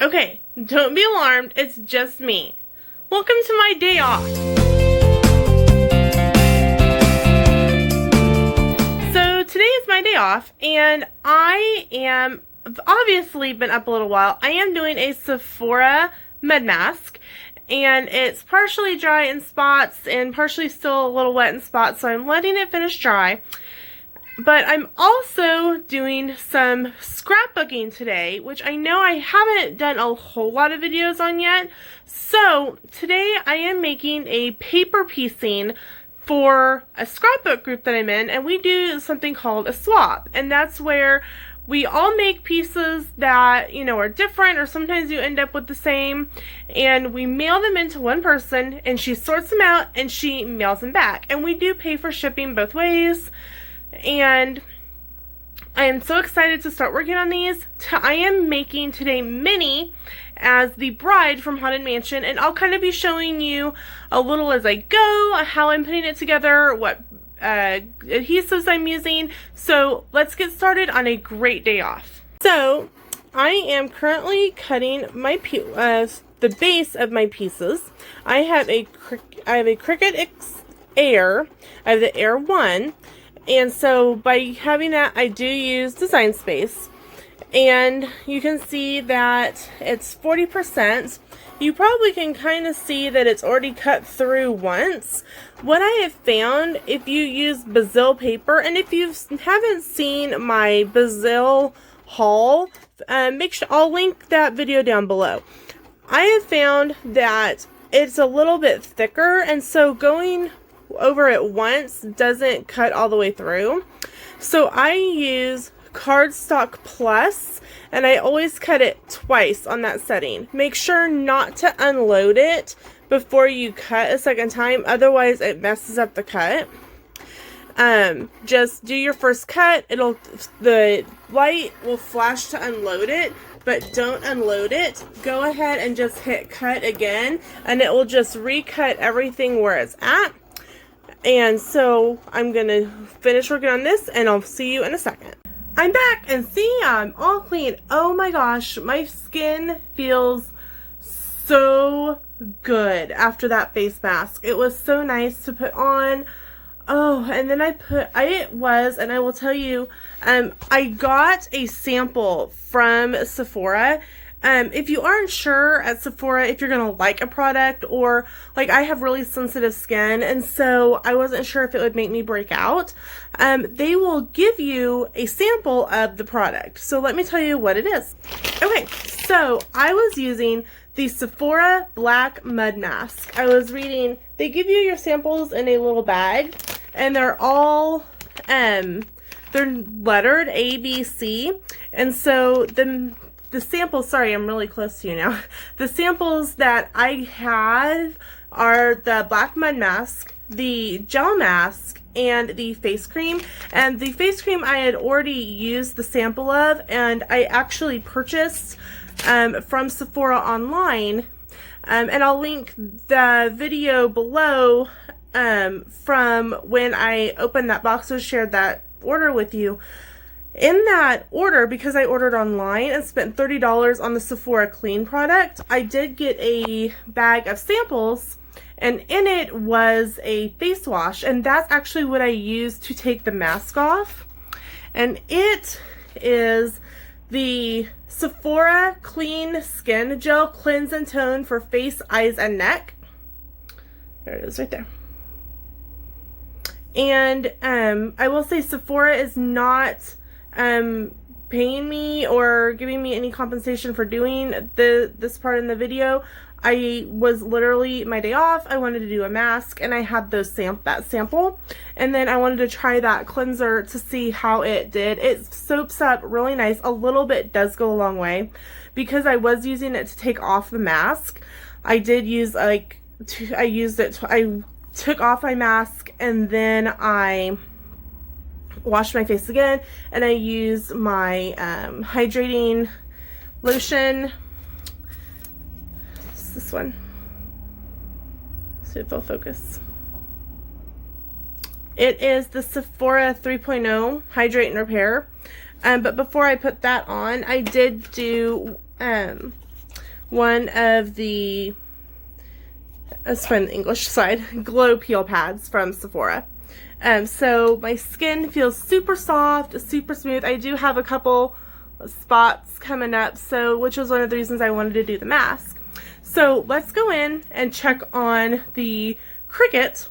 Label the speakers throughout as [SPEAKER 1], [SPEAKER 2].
[SPEAKER 1] Okay, don't be alarmed, it's just me. Welcome to my day off. So today is my day off, and I've obviously been up a little while. I am doing a Sephora mud mask, and it's partially dry in spots and partially still a little wet in spots, so I'm letting it finish dry. But I'm also doing some scrapbooking today, which I know I haven't done a whole lot of videos on yet. So today I am making a paper piecing for a scrapbook group that I'm in, and we do something called a swap. And that's where we all make pieces that, you know, are different, or sometimes you end up with the same, and we mail them into one person, and she sorts them out and she mails them back. And we do pay for shipping both ways. And I am so excited to start working on these. I am making today Minnie as the bride from Haunted Mansion, and I'll kind of be showing you a little as I go, how I'm putting it together, what adhesives I'm using. So let's get started on a great day off. So I am currently cutting my the base of my pieces. I have a Cricut X Air. I have the Air 1. And so by having that, I do use Design Space. And you can see that it's 40%. You probably can kind of see that it's already cut through once. What I have found, if you use Basil paper, and if you haven't seen my Basil haul, make sure I'll link that video down below. I have found that it's a little bit thicker, and so going over it once doesn't cut all the way through. So I use Cardstock Plus, and I always cut it twice on that setting. Make sure not to unload it before you cut a second time, otherwise it messes up the cut. Just do your first cut. The light will flash to unload it, but don't unload it. Go ahead and just hit cut again, and it will just recut everything where it's at. And so I'm going to finish working on this, and I'll see you in a second. I'm back, and see, I'm all clean. Oh my gosh, my skin feels so good after that face mask. It was so nice to put on. Oh, and then and I will tell you, I got a sample from Sephora. If you aren't sure at Sephora if you're going to like a product, or like I have really sensitive skin, and so I wasn't sure if it would make me break out, they will give you a sample of the product. So let me tell you what it is. Okay, so I was using the Sephora Black Mud Mask. I was reading, they give you your samples in a little bag, and they're all, they're lettered A, B, C, and so the samples, sorry, I'm really close to you now. The samples that I have are the Black Mud Mask, the Gel Mask, and the face cream. And the face cream I had already used the sample of, and I actually purchased from Sephora online. And I'll link the video below from when I opened that box and shared that order with you. In that order, because I ordered online and spent $30 on the Sephora Clean product, I did get a bag of samples, and in it was a face wash, and that's actually what I used to take the mask off. And it is the Sephora Clean Skin Gel Cleanse and Tone for face, eyes, and neck. There it is right there. And I will say Sephora is not paying me or giving me any compensation for doing this part in the video. I was literally my day off. I wanted to do a mask, and I had that sample, and then I wanted to try that cleanser to see how it did. It soaps up really nice. A little bit does go a long way. Because I was using it to take off the mask, I did use I took off my mask, and then I washed my face again, and I used my hydrating lotion. It's this one. See if it'll focus. It is the Sephora 3.0 Hydrate and Repair. But before I put that on, I did do one of the, let's find the English side, glow peel pads from Sephora. So my skin feels super soft, super smooth. I do have a couple spots coming up, so which was one of the reasons I wanted to do the mask. So let's go in and check on the Cricut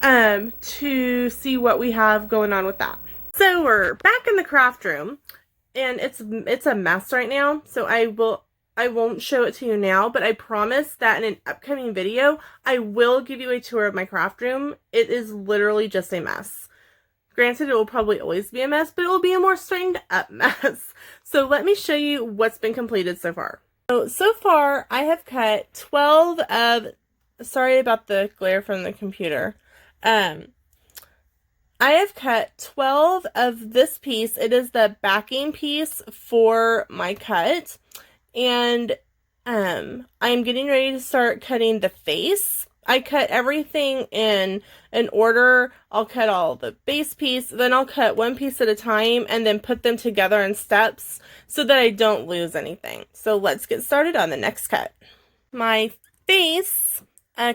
[SPEAKER 1] to see what we have going on with that. So we're back in the craft room, and it's a mess right now, so I won't show it to you now, but I promise that in an upcoming video, I will give you a tour of my craft room. It is literally just a mess. Granted, it will probably always be a mess, but it will be a more straightened up mess. So let me show you what's been completed so far. So far, I have cut 12 of, sorry about the glare from the computer. I have cut 12 of this piece. It is the backing piece for my cut. And I'm getting ready to start cutting the face. I cut everything in an order. I'll cut all the base piece, then I'll cut one piece at a time and then put them together in steps so that I don't lose anything. So let's get started on the next cut. My face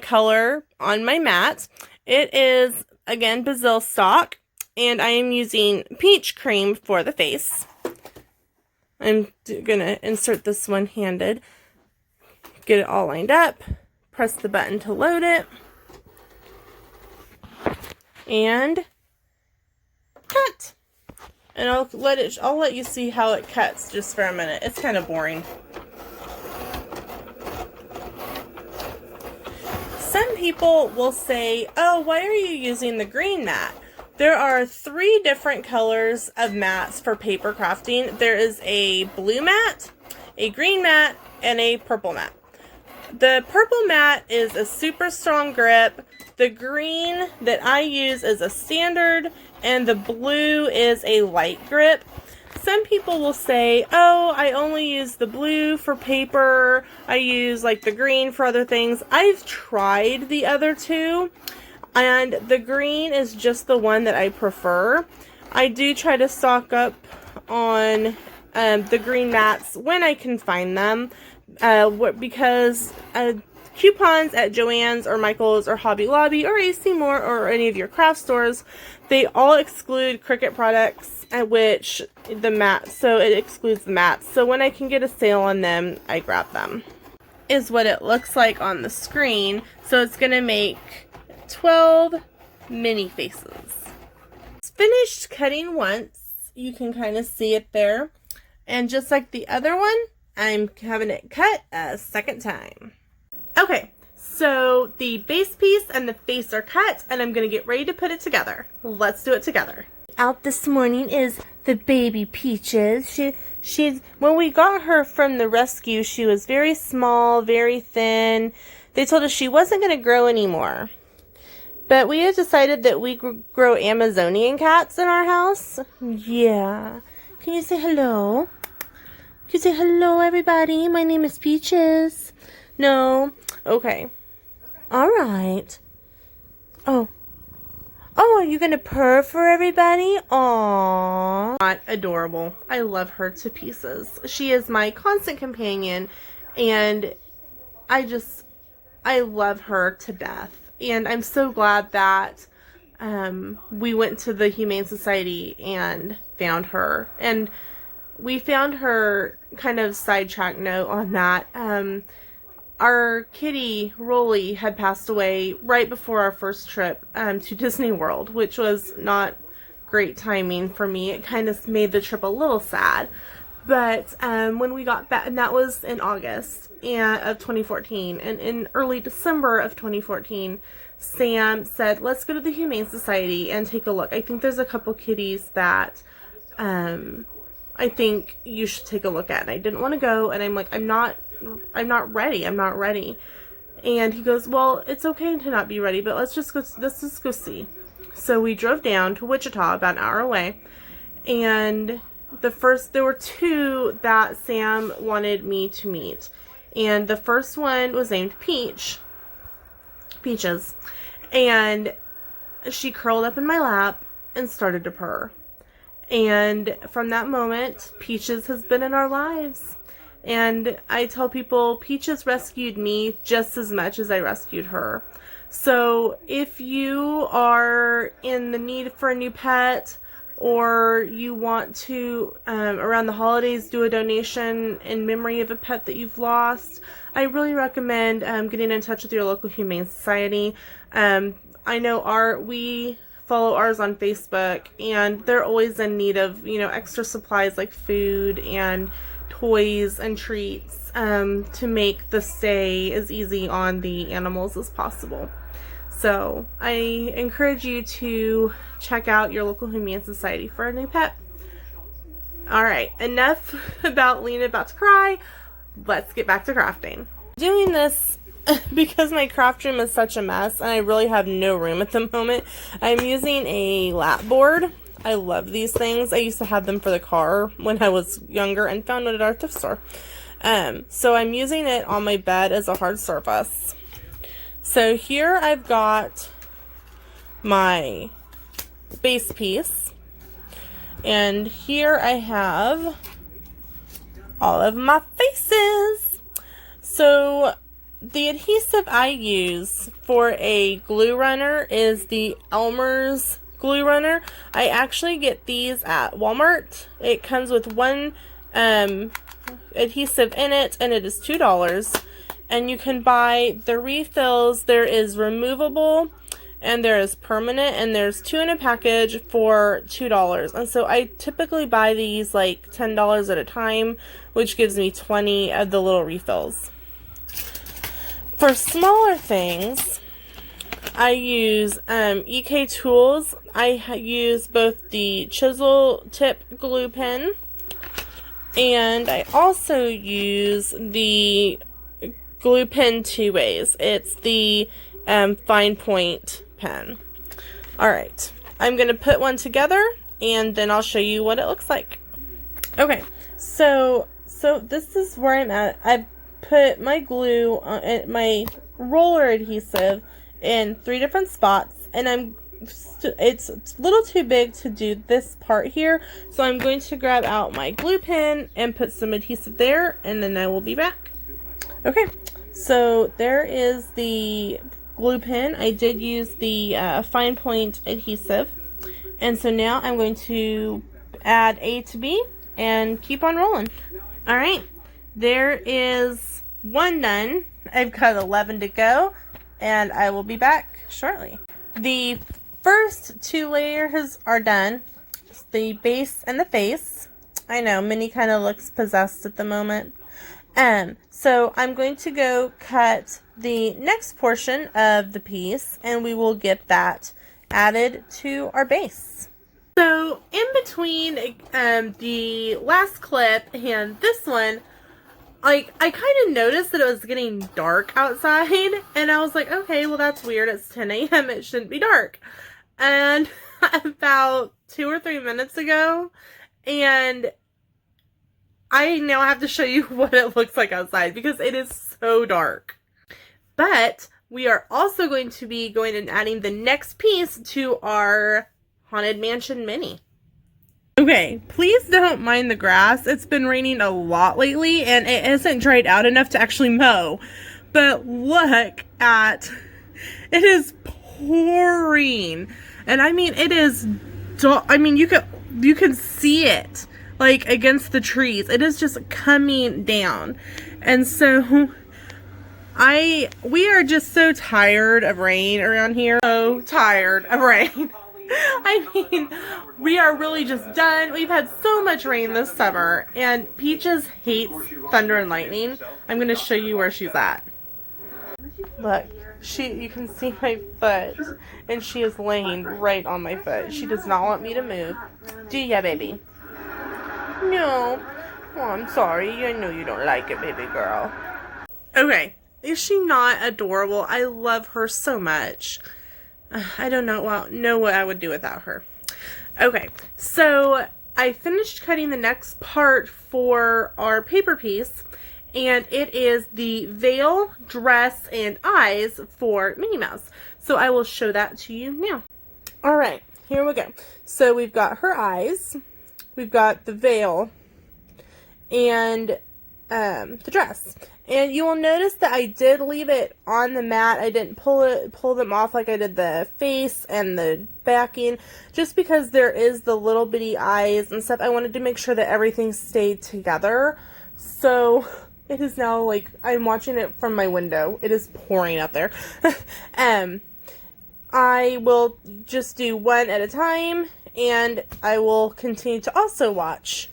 [SPEAKER 1] color on my mat, it is again Basil stock, and I am using peach cream for the face. I'm gonna insert this one-handed, get it all lined up, press the button to load it, and cut. And I'll let you see how it cuts just for a minute. It's kind of boring. Some people will say, oh, why are you using the green mat? There are 3 different colors of mats for paper crafting. There is a blue mat, a green mat, and a purple mat. The purple mat is a super strong grip. The green that I use is a standard, and the blue is a light grip. Some people will say, oh, I only use the blue for paper. I use like the green for other things. I've tried the other 2. And the green is just the one that I prefer. I do try to stock up on the green mats when I can find them. Because coupons at Joann's or Michael's or Hobby Lobby or AC Moore or any of your craft stores, they all exclude Cricut products, at which the mats, so it excludes the mats. So when I can get a sale on them, I grab them. Is what it looks like on the screen. So it's going to make 12 mini faces. It's finished cutting once. You can kind of see it there. And just like the other one, I'm having it cut a second time. Okay, so the base piece and the face are cut, and I'm going to get ready to put it together. Let's do it together. Out this morning is the baby Peaches. She's when we got her from the rescue, she was very small, very thin. They told us she wasn't going to grow anymore. But we have decided that we grow Amazonian cats in our house. Yeah. Can you say hello? Can you say hello, everybody? My name is Peaches. No? Okay. All right. Oh. Oh, are you going to purr for everybody? Aww. Not adorable. I love her to pieces. She is my constant companion, and I love her to death. And I'm so glad that we went to the Humane Society and found her. And we found her, kind of sidetrack note on that. Our kitty, Rolly, had passed away right before our first trip to Disney World, which was not great timing for me. It kind of made the trip a little sad. But when we got back, and that was in August of 2014, and in early December of 2014, Sam said, let's go to the Humane Society and take a look. I think there's a couple kitties that I think you should take a look at. And I didn't want to go, and I'm like, I'm not ready. And he goes, well, it's okay to not be ready, but let's just go see. So we drove down to Wichita, about an hour away, and there were 2 that Sam wanted me to meet. And the first one was named Peaches. And she curled up in my lap and started to purr. And from that moment, Peaches has been in our lives. And I tell people Peaches rescued me just as much as I rescued her. So if you are in the need for a new pet, or you want to, around the holidays, do a donation in memory of a pet that you've lost, I really recommend getting in touch with your local Humane Society. I know we follow ours on Facebook, and they're always in need of, extra supplies like food and toys and treats to make the stay as easy on the animals as possible. So I encourage you to check out your local Humane Society for a new pet. Alright, enough about Lena about to cry. Let's get back to crafting. Doing this because my craft room is such a mess and I really have no room at the moment. I'm using a lap board. I love these things. I used to have them for the car when I was younger and found it at our thrift store. So I'm using it on my bed as a hard surface. So here I've got my base piece, and here I have all of my faces. So the adhesive I use for a glue runner is the Elmer's glue runner. I actually get these at Walmart. It comes with one adhesive in it, and it is $2. And you can buy the refills. There is removable and there is permanent, and there's 2 in a package for $2. And so I typically buy these like $10 at a time, which gives me 20 of the little refills. For smaller things, I use EK Tools. I use both the chisel tip glue pen, and I also use the glue pen 2 ways. It's the fine point pen. Alright, I'm going to put one together and then I'll show you what it looks like. Okay, so this is where I'm at. I've put my glue, my roller adhesive in 3 different spots, and it's a little too big to do this part here, so I'm going to grab out my glue pen and put some adhesive there, and then I will be back. Okay, so there is the glue pen. I did use the fine point adhesive, and so now I'm going to add A to B and keep on rolling. Alright, there is 1 done. I've got 11 to go, and I will be back shortly. The first 2 layers are done. It's the base and the face. I know, Minnie kind of looks possessed at the moment. So I'm going to go cut the next portion of the piece, and we will get that added to our base. So in between the last clip and this one, I kind of noticed that it was getting dark outside, and I was like, okay, well that's weird, it's 10 a.m., it shouldn't be dark. And about 2 or 3 minutes ago, and I now have to show you what it looks like outside because it is so dark. But we are also going to be going and adding the next piece to our Haunted Mansion mini. Okay, please don't mind the grass. It's been raining a lot lately and it isn't dried out enough to actually mow. But look at, it is pouring. And I mean, it is, I mean, you can see it like against the trees. It is just coming down. And so we are just so tired of rain around here. So tired of rain. I mean, we are really just done. We've had so much rain this summer, and Peaches hates thunder and lightning. I'm going to show you where she's at. Look, you can see my foot, and she is laying right on my foot. She does not want me to move. Do ya, baby? No. Oh, I'm sorry. I know you don't like it, baby girl. Okay. Is she not adorable? I love her so much. I don't know what I would do without her. Okay, so I finished cutting the next part for our paper piece, and it is the veil, dress, and eyes for Minnie Mouse. So I will show that to you now. Alright, here we go. So we've got her eyes, we've got the veil, and the dress. And you will notice that I did leave it on the mat. I didn't pull them off like I did the face and the backing, just because there is the little bitty eyes and stuff. I wanted to make sure that everything stayed together. So it is now like I'm watching it from my window. It is pouring out there. I will just do one at a time, and I will continue to also watch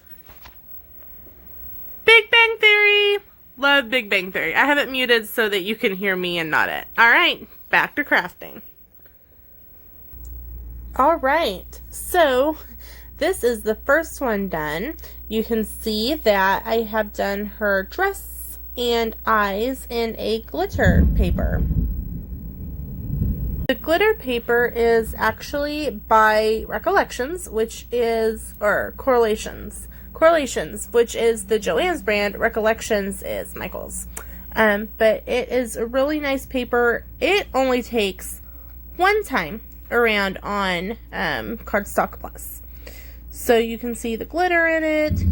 [SPEAKER 1] Big Bang Theory. Love Big Bang Theory. I have it muted so that you can hear me and not it. Alright, back to crafting. Alright, so this is the first one done. You can see that I have done her dress and eyes in a glitter paper. The glitter paper is actually by Recollections, which is, or Correlations, which is the Joann's brand. Recollections is Michael's. But it is a really nice paper. It only takes one time around on Cardstock Plus. So you can see the glitter in it.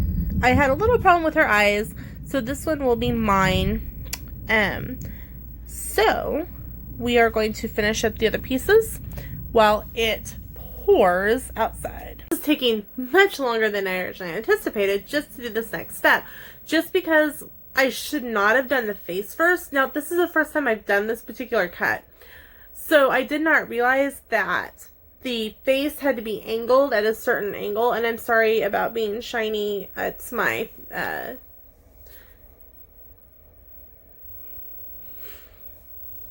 [SPEAKER 1] I had a little problem with her eyes, so this one will be mine. So we are going to finish up the other pieces while it pours outside. This is taking much longer than I originally anticipated just to do this next step, just because I should not have done the face first. Now, this is the first time I've done this particular cut, so I did not realize that the face had to be angled at a certain angle, and I'm sorry about being shiny. It's my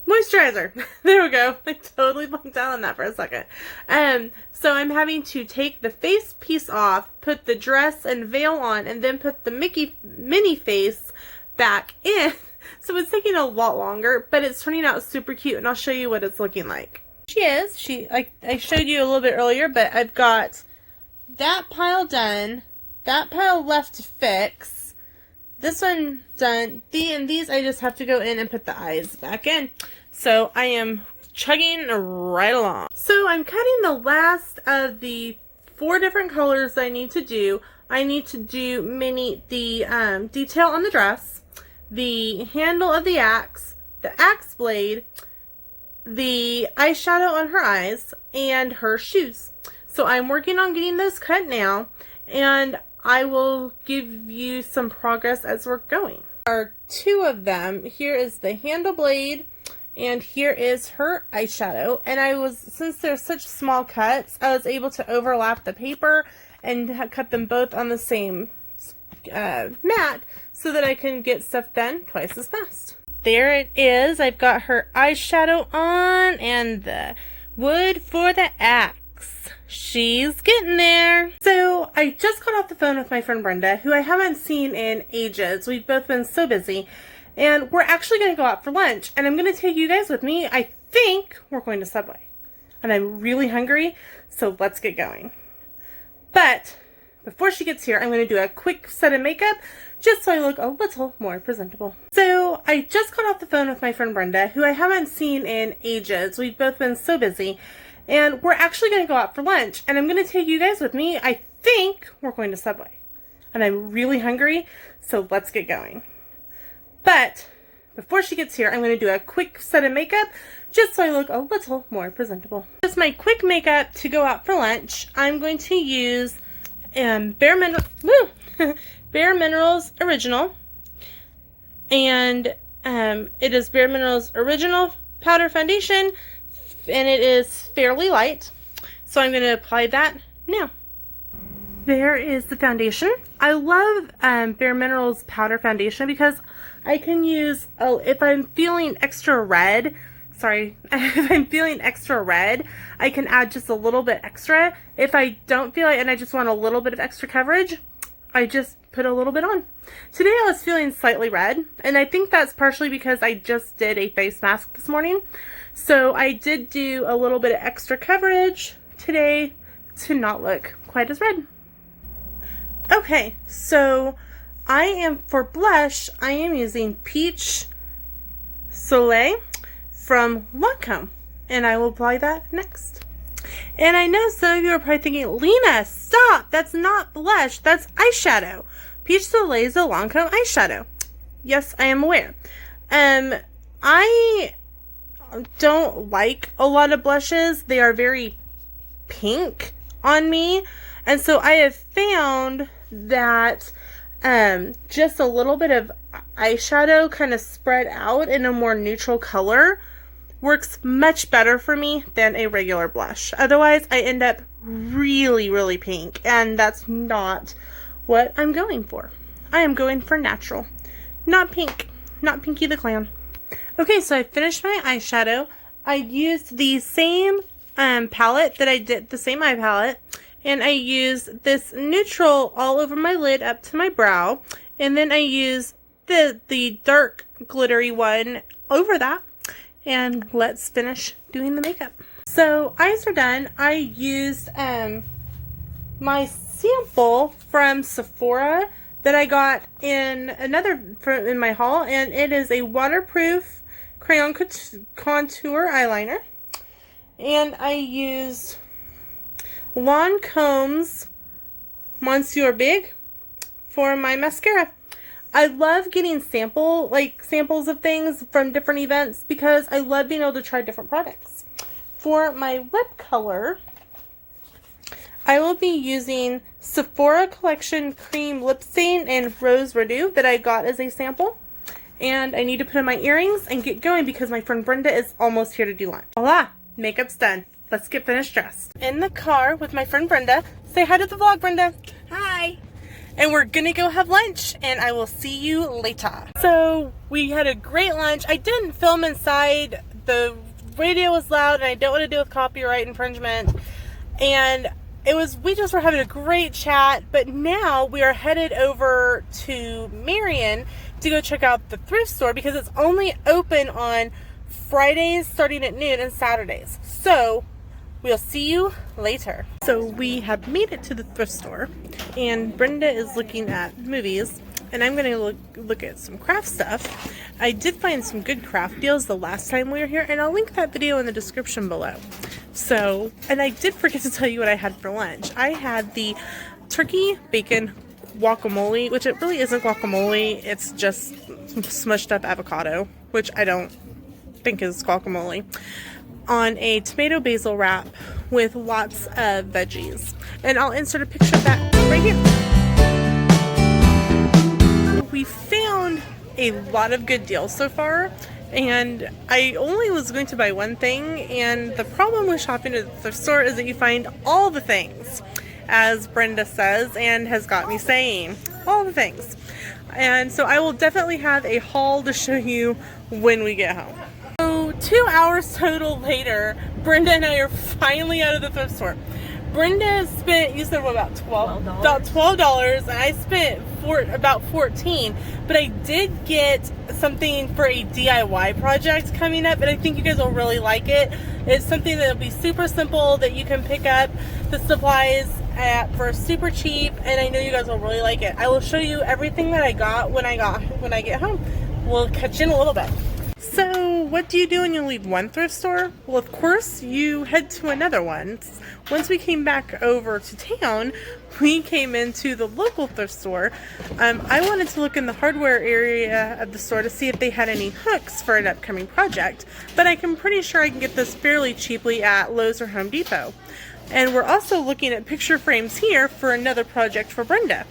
[SPEAKER 1] moisturizer. There we go. I totally blanked out on that for a second. So I'm having to take the face piece off, put the dress and veil on, and then put the mini face back in. So it's taking a lot longer, but it's turning out super cute, and I'll show you what it's looking like. I showed you a little bit earlier, but I've got that pile done, that pile left to fix, this one done, and these I just have to go in and put the eyes back in. So I am chugging right along. So I'm cutting the last of the 4 different colors that I need to do. I need to do the detail on the dress, the handle of the axe blade, the eyeshadow on her eyes, and her shoes. So I'm working on getting those cut now, and I will give you some progress as we're going. There are 2 of them. Here is the handle blade, and here is her eyeshadow. And since they're such small cuts, I was able to overlap the paper and cut them both on the same mat so that I can get stuff done twice as fast. There it is. I've got her eyeshadow on and the wood for the axe. She's getting there. So I just got off the phone with my friend Brenda, who I haven't seen in ages. We've both been so busy. And we're actually going to go out for lunch. And I'm going to take you guys with me. I think we're going to Subway. And I'm really hungry, so let's get going. But before she gets here, I'm going to do a quick set of makeup just so I look a little more presentable. So I just got off the phone with my friend Brenda, who I haven't seen in ages. We've both been so busy. And we're actually going to go out for lunch. And I'm going to take you guys with me. I think we're going to Subway. And I'm really hungry, so let's get going. But before she gets here, I'm going to do a quick set of makeup just so I look a little more presentable. Just my quick makeup to go out for lunch. I'm going to use Bare Minerals Original, and it is Bare Minerals Original Powder Foundation, and it is fairly light, so I'm going to apply that now. There is the foundation. I love Bare Minerals Powder Foundation because I can use, if I'm feeling extra red, if I'm feeling extra red, I can add just a little bit extra. If I don't feel it and I just want a little bit of extra coverage, I just put a little bit on. Today I was feeling slightly red, and I think that's partially because I just did a face mask this morning. So I did do a little bit of extra coverage today to not look quite as red. Okay, so for blush, I am using Peach Soleil from Lancome, and I will apply that next. And I know some of you are probably thinking, Lena, stop! That's not blush, that's eyeshadow. Peach Soleil is a Lancome eyeshadow. Yes, I am aware. I don't like a lot of blushes. They are very pink on me. And so I have found that just a little bit of eyeshadow kind of spread out in a more neutral color works much better for me than a regular blush. Otherwise, I end up really, really pink, and that's not what I'm going for. I am going for natural, not pink, not Pinky the Clown. Okay, so I finished my eyeshadow. I used the same palette that I did, the same eye palette, and I used this neutral all over my lid up to my brow, and then I used the dark glittery one over that, and let's finish doing the makeup. So eyes are done. I used my sample from Sephora that I got in in my haul, and it is a waterproof crayon contour eyeliner, and I used Lancome's Monsieur Big for my mascara. I love getting samples of things from different events because I love being able to try different products. For my lip color, I will be using Sephora Collection Cream Lip Stain and Rose Renew that I got as a sample. And I need to put in my earrings and get going because my friend Brenda is almost here to do lunch. Voila! Makeup's done. Let's get finished dressed. In the car with my friend Brenda. Say hi to the vlog, Brenda.
[SPEAKER 2] Hi.
[SPEAKER 1] And we're gonna go have lunch, and I will see you later. So we had a great lunch. I didn't film inside. The radio was loud, and I don't want to deal with copyright infringement. And we just were having a great chat, but now we are headed over to Marion to go check out the thrift store because it's only open on Fridays starting at noon and Saturdays. So we'll see you later. So we have made it to the thrift store, and Brenda is looking at movies, and I'm going to look at some craft stuff. I did find some good craft deals the last time we were here, and I'll link that video in the description below. So, and I did forget to tell you what I had for lunch. I had the turkey bacon guacamole, which it really isn't guacamole, it's just smushed up avocado, which I don't think is guacamole, on a tomato basil wrap with lots of veggies. And I'll insert a picture of that right here. We found a lot of good deals so far, and I only was going to buy one thing, and the problem with shopping at the thrift store is that you find all the things, as Brenda says, and has got me saying, all the things. And so I will definitely have a haul to show you when we get home. 2 hours total later, Brenda and I are finally out of the thrift store. Brenda spent, you said what, about $12? About $12, and I spent about $14. But I did get something for a DIY project coming up, and I think you guys will really like it. It's something that will be super simple that you can pick up the supplies at for super cheap, and I know you guys will really like it. I will show you everything that I got when I get home. We'll catch you in a little bit. So, what do you do when you leave one thrift store? Well, of course, you head to another one. Once we came back over to town, we came into the local thrift store. I wanted to look in the hardware area of the store to see if they had any hooks for an upcoming project, but I'm pretty sure I can get this fairly cheaply at Lowe's or Home Depot. And we're also looking at picture frames here for another project for Brenda.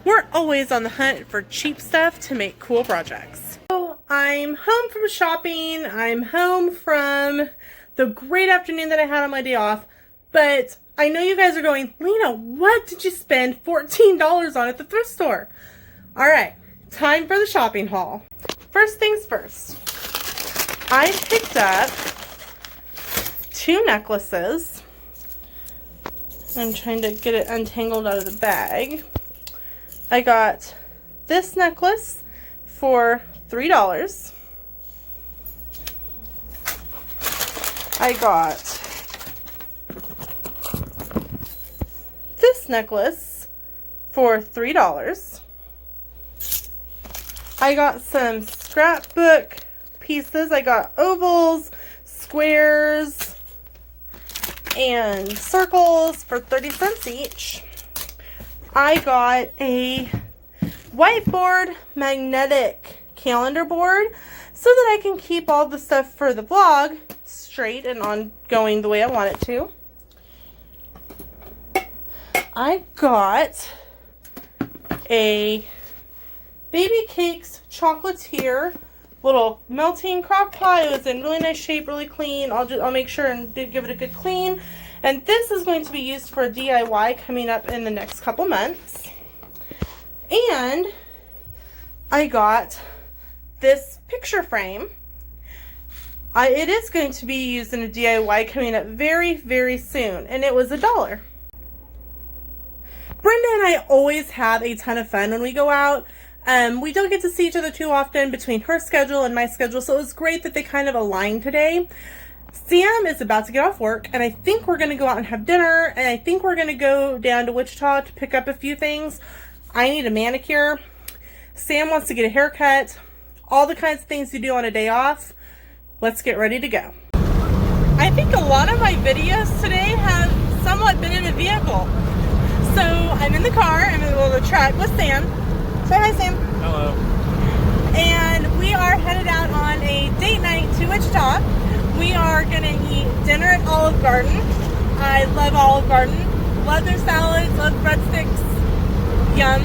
[SPEAKER 1] We're always on the hunt for cheap stuff to make cool projects. So I'm home from shopping. I'm home from the great afternoon that I had on my day off. But I know you guys are going, Lena, what did you spend $14 on at the thrift store? All right, time for the shopping haul. First things first, I picked up 2 necklaces. I'm trying to get it untangled out of the bag. I got this necklace for $3. I got this necklace for $3. I got some scrapbook pieces. I got ovals, squares, and circles for 30 cents each. I got a whiteboard magnetic calendar board so that I can keep all the stuff for the vlog straight and ongoing the way I want it to. I got a Baby Cakes Chocolatier little melting crock pot. It was in really nice shape, really clean. I'll make sure and give it a good clean. And this is going to be used for a DIY coming up in the next couple months. And I got this picture frame. It is going to be used in a DIY coming up very, very soon. And it was $1. Brenda and I always have a ton of fun when we go out. We don't get to see each other too often between her schedule and my schedule, so it was great that they kind of aligned today. Sam is about to get off work, and I think we're going to go out and have dinner, and I think we're going to go down to Wichita to pick up a few things. I need a manicure. Sam wants to get a haircut. All the kinds of things you do on a day off. Let's get ready to go. I think a lot of my videos today have somewhat been in a vehicle. So I'm in the car, I'm in the middle of the truck with Sam. Say hi, Sam.
[SPEAKER 2] Hello.
[SPEAKER 1] And we are headed out on a date night to Wichita. We are going to eat dinner at Olive Garden. I love Olive Garden. Love their salads, love breadsticks. Yum.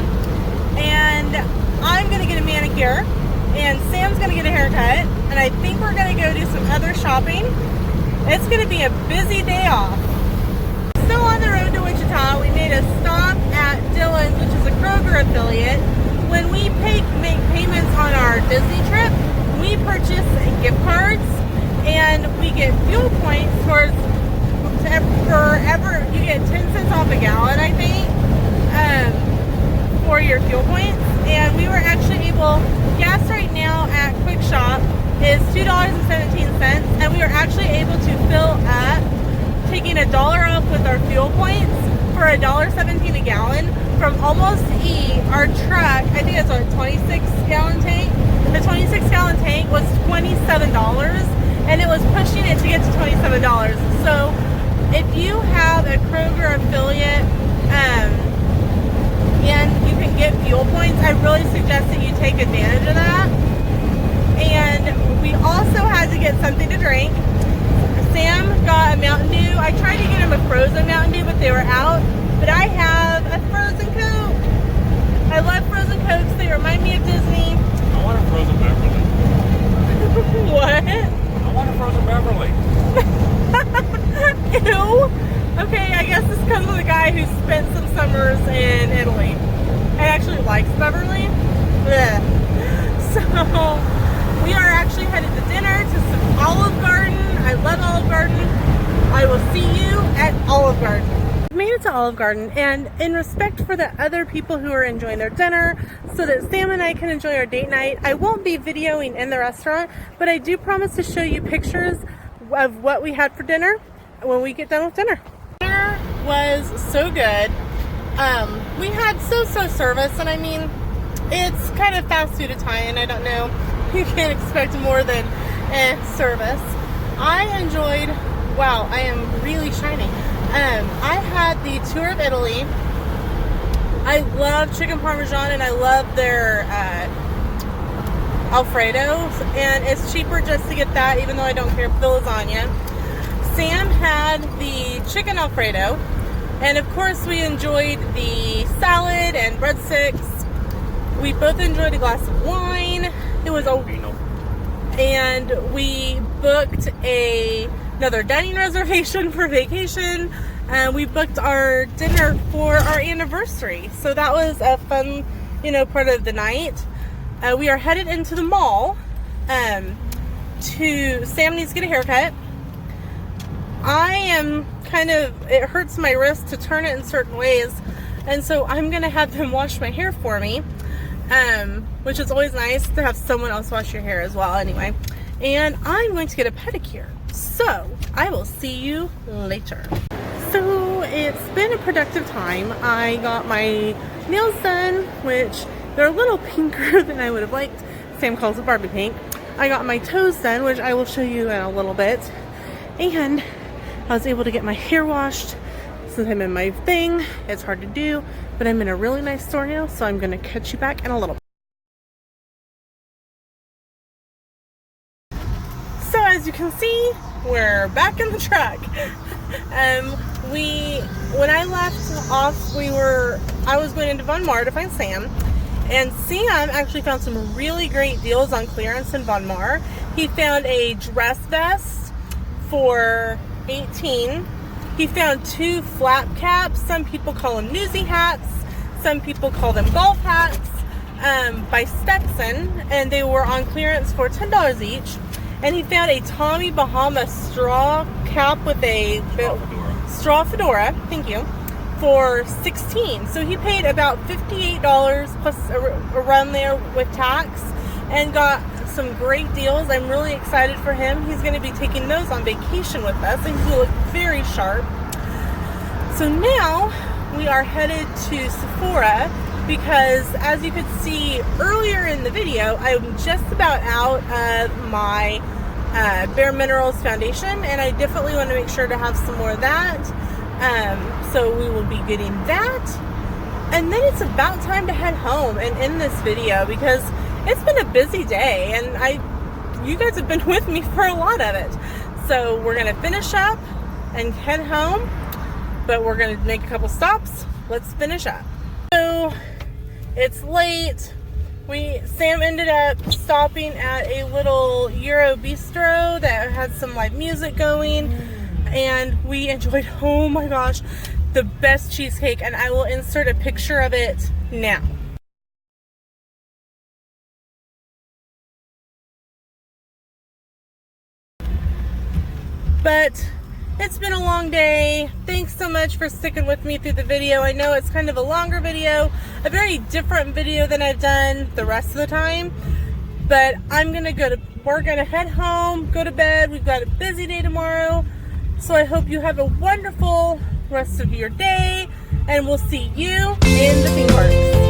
[SPEAKER 1] And I'm going to get a manicure. And Sam's going to get a haircut. And I think we're going to go do some other shopping. It's going to be a busy day off. Still on the road to Wichita, we made a stop at Dillon's, which is a Kroger affiliate. When we make payments on our Disney trip, we purchase gift cards and we get fuel points towards you get 10 cents off a gallon, I think, for your fuel points. And we were actually able, gas right now at Quick Shop is $2.17, and we were actually able to fill up, taking $1 off with our fuel points for $1.17 a gallon from Almost E. Our truck, I think it's a 26-gallon tank. The 26-gallon tank was $27, and it was pushing it to get to $27. So if you have a Kroger affiliate and you can get fuel points, I really suggest that you take advantage of that. And we also had to get something to drink. Sam got a Mountain Dew. I tried to get him a frozen Mountain Dew, but they were out. But I have a frozen Coke. I love frozen Cokes. They remind me of Disney.
[SPEAKER 2] I want a frozen Beverly.
[SPEAKER 1] What?
[SPEAKER 2] I want a frozen Beverly.
[SPEAKER 1] Ew. Okay, I guess this comes with a guy who spent some summers in Italy and actually likes Beverly. Ugh. So we are actually headed to dinner to some Olive Garden. I love Olive Garden. I will see you at Olive Garden. We made it to Olive Garden, and in respect for the other people who are enjoying their dinner, so that Sam and I can enjoy our date night, I won't be videoing in the restaurant, but I do promise to show you pictures of what we had for dinner when we get done with dinner. Dinner was so good. We had so-so service, and I mean, it's kind of fast food Italian. I don't know. You can't expect more than service. I enjoyed, wow, I am really shining. I had the tour of Italy. I love chicken parmesan and I love their Alfredo, and it's cheaper just to get that, even though I don't care for the lasagna. Sam had the chicken Alfredo, and of course we enjoyed the salad and breadsticks. We both enjoyed a glass of wine. It was and we booked another dining reservation for vacation, and we booked our dinner for our anniversary. So that was a fun, part of the night. We are headed into the mall. Sam needs to get a haircut. I am it hurts my wrist to turn it in certain ways, and so I'm gonna have them wash my hair for me. Which is always nice to have someone else wash your hair as well anyway. And I'm going to get a pedicure. So, I will see you later. So, it's been a productive time. I got my nails done, which they're a little pinker than I would have liked. Sam calls it Barbie pink. I got my toes done, which I will show you in a little bit. And I was able to get my hair washed. Since I'm in my thing, it's hard to do, but I'm in a really nice store now, so I'm going to catch you back in a little bit. So as you can see, we're back in the truck. When I left off, I was going into Von Mar to find Sam, and Sam actually found some really great deals on clearance in Von Mar. He found a dress vest for $18. He found 2 flap caps. Some people call them newsy hats. Some people call them golf hats. By Stetson, and they were on clearance for $10 each. And he found a Tommy Bahama straw cap with a straw fedora, thank you, for $16. So he paid about $58 plus a run there with tax, and got some great deals. I'm really excited for him. He's going to be taking those on vacation with us, and he looked very sharp. So now we are headed to Sephora, because as you could see earlier in the video, I'm just about out of my Bare Minerals foundation, and I definitely want to make sure to have some more of that. So we will be getting that, and then it's about time to head home and end this video, because it's been a busy day, and you guys have been with me for a lot of it. So we're gonna finish up and head home, but we're gonna make a couple stops. Let's finish up. So it's late. Sam ended up stopping at a little Euro bistro that had some live music going, and we enjoyed, oh my gosh, the best cheesecake, and I will insert a picture of it now. But it's been a long day. Thanks so much for sticking with me through the video. I know it's kind of a longer video, a very different video than I've done the rest of the time. But we're gonna head home, go to bed. We've got a busy day tomorrow. So I hope you have a wonderful rest of your day, and we'll see you in the theme parks.